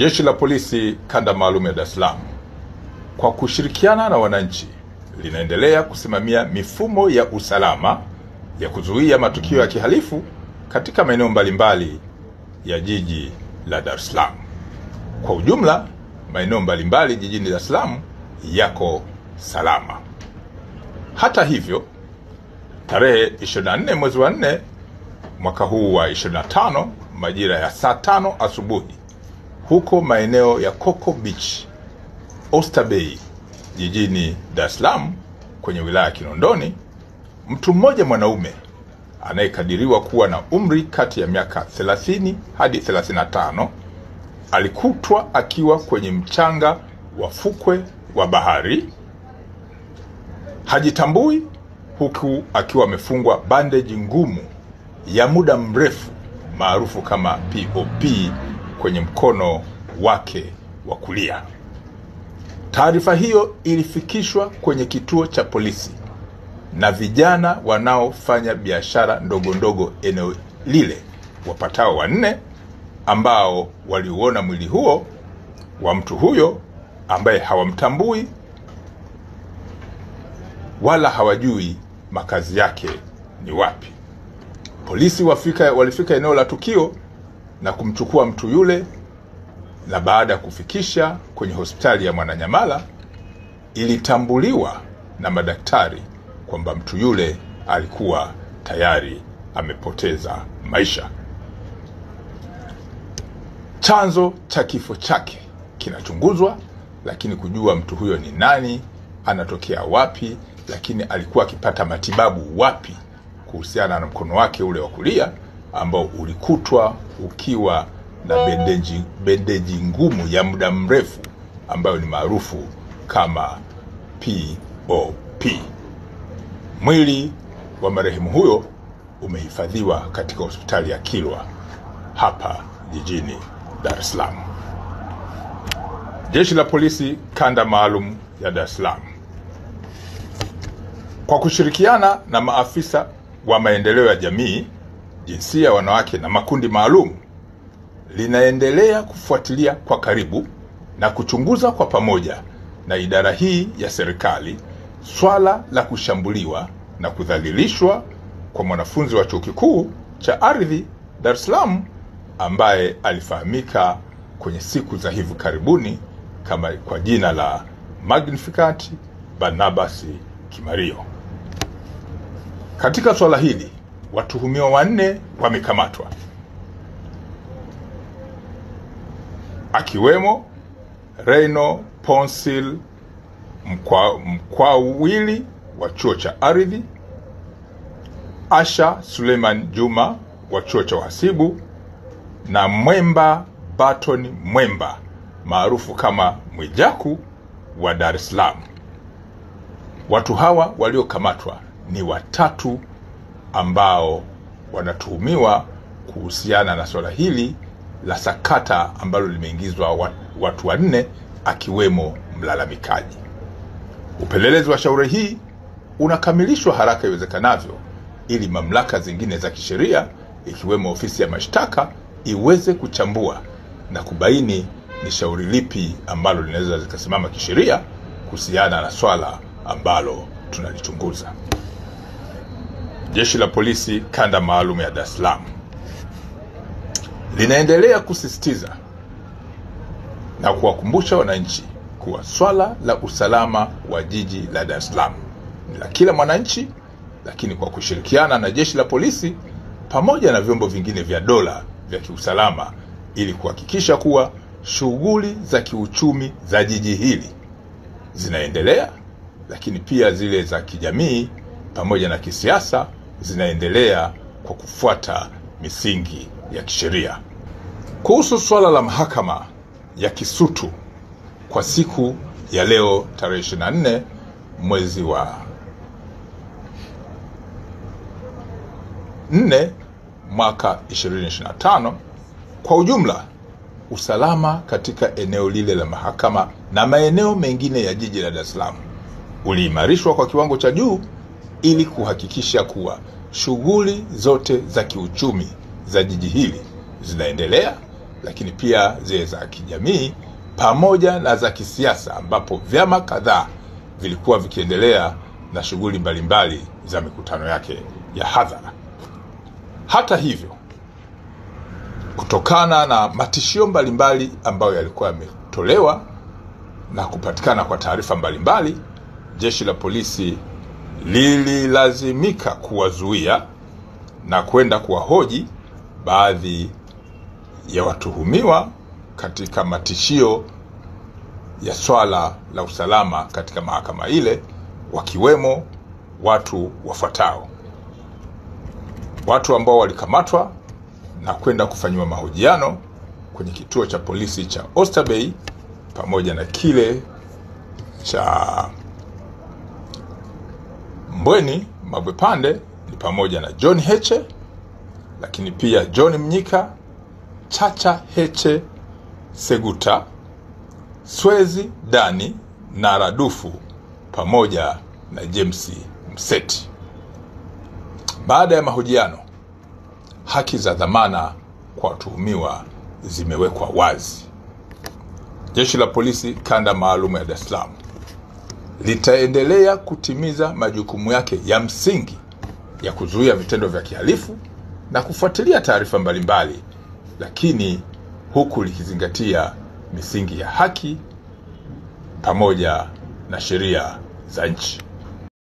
Jeshi la Polisi Kanda Maalum ya Dar es Salaam kwa kushirikiana na wananchi linaendelea kusimamia mifumo ya usalama ya kuzuia matukio ya kihalifu katika maeneo mbalimbali ya jiji la Dar es Salaam. Kwa ujumla, maeneo mbalimbali jijini Dar es Salaam yako salama. Hata hivyo, tarehe 24 mwezi wa 4 mwaka huu wa 25 majira ya saa 5 asubuhi huko maeneo ya Coco Beach, Oyster Bay, jijini Dar es Salaam kwenye wilaya ya Kinondoni, mtu mmoja mwanaume anayekadiriwa kuwa na umri kati ya miaka 30 hadi 35 alikutwa akiwa kwenye mchanga wa fukwe wa bahari, hajitambui, huku akiwa amefungwa bandage ngumu ya muda mrefu maarufu kama POP kwenye mkono wake wa kulia. Taarifa hiyo ilifikishwa kwenye kituo cha polisi na vijana wanaofanya biashara ndogo ndogo eneo lile wapatao 4 ambao waliuona mwili huo wa mtu huyo ambaye hawamtambui wala hawajui makazi yake ni wapi. Polisi walifika eneo la tukio na kumchukua mtu yule, na baada ya kufikisha kwenye hospitali ya Mwananyamala ilitambuliwa na madaktari kwamba mtu yule alikuwa tayari amepoteza maisha. Chanzo cha kifo chake kinachunguzwa, lakini kujua mtu huyo ni nani, anatokea wapi, lakini alikuwa akipata matibabu wapi kuhusiana na mkono wake ule wa kulia ambao ulikutwa ukiwa na bendeji ngumu ya muda mrefu ambayo ni maarufu kama POP. Mwili wa marehemu huyo umehifadhiwa katika hospitali ya Kilwa hapa jijini Dar es Salaam. Jeshi la Polisi Kanda Maalum ya Dar es Salaam kwa kushirikiana na maafisa wa maendeleo ya jamii, jinsia, wanawake na makundi maalum linaendelea kufuatilia kwa karibu na kuchunguza kwa pamoja na idara hii ya serikali swala la kushambuliwa na kudhalilishwa kwa mwanafunzi wa Chuo Kikuu cha Ardhi Dar es Salaam ambaye alifahamika kwenye siku za hivi karibuni kama kwa jina la Magnificat Barnabas Kimario. Katika swala hili, watuhumiwa 4 wamekamatwa, akiwemo Reno Ponsil Mkwawili wa Chuo cha Ardhi, Asha Suleiman Juma wa Chuo cha Uhasibu na Mwemba Barton Mwemba maarufu kama Mwijaku wa Dar es Salaam. Watu hawa waliokamatwa ni 3 ambao wanatuhumiwa kuhusiana na swala hili la sakata ambalo limeingizwa watu 4 akiwemo mlalamikaji. Upelelezi wa shauri hii unakamilishwa haraka iwezekanavyo ili mamlaka zingine za kisheria ikiwemo ofisi ya mashtaka iweze kuchambua na kubaini ni shauri lipi ambalo linaweza likasimama kisheria kuhusiana na swala ambalo tunalichunguza. Jeshi la Polisi Kanda Maalum ya Dar es Salaam linaendelea kusisitiza na kuwakumbusha wananchi kuwa swala la usalama wa jiji la Dar es Salaam ni la kila mwananchi, lakini kwa kushirikiana na Jeshi la Polisi pamoja na vyombo vingine vya dola vya kiusalama ili kuhakikisha kuwa shughuli za kiuchumi za jiji hili zinaendelea, lakini pia zile za kijamii pamoja na kisiasa zinaendelea kwa kufuata misingi ya kisheria. Kuhusu swala la mahakama ya Kisutu kwa siku ya leo tarehe 24 mwezi wa 4 mwaka 2025, kwa ujumla usalama katika eneo lile la mahakama na maeneo mengine ya jiji la Dar es Salaam uliimarishwa kwa kiwango cha juu ili kuhakikisha kuwa shughuli zote za kiuchumi za jiji hili zinaendelea lakini pia zile za kijamii pamoja na za kisiasa, ambapo vyama kadhaa vilikuwa vikiendelea na shughuli mbalimbali za mikutano yake ya hadhara. Hata hivyo, kutokana na matishio mbalimbali ambayo yalikuwa yametolewa na kupatikana kwa taarifa mbalimbali, jeshi la polisi lililazimika kuwazuia na kwenda kuwahoji baadhi ya watuhumiwa katika matishio ya swala la usalama katika mahakama ile, wakiwemo watu wafuatao. Watu ambao walikamatwa na kwenda kufanyiwa mahojiano kwenye kituo cha polisi cha Oysterbay pamoja na kile cha Mbweni Mabwepande ni pamoja na John Heche, lakini pia John Mnyika, Chacha Heche Seguta, Swezi Dani na Radufu pamoja na James Mseti. Baada ya mahojiano, haki za dhamana kwa watuhumiwa zimewekwa wazi. Jeshi la polisi kanda maalum ya Dar es Salaam litaendelea kutimiza majukumu yake ya msingi ya kuzuia vitendo vya kihalifu na kufuatilia taarifa mbalimbali, lakini huku likizingatia misingi ya haki pamoja na sheria za nchi.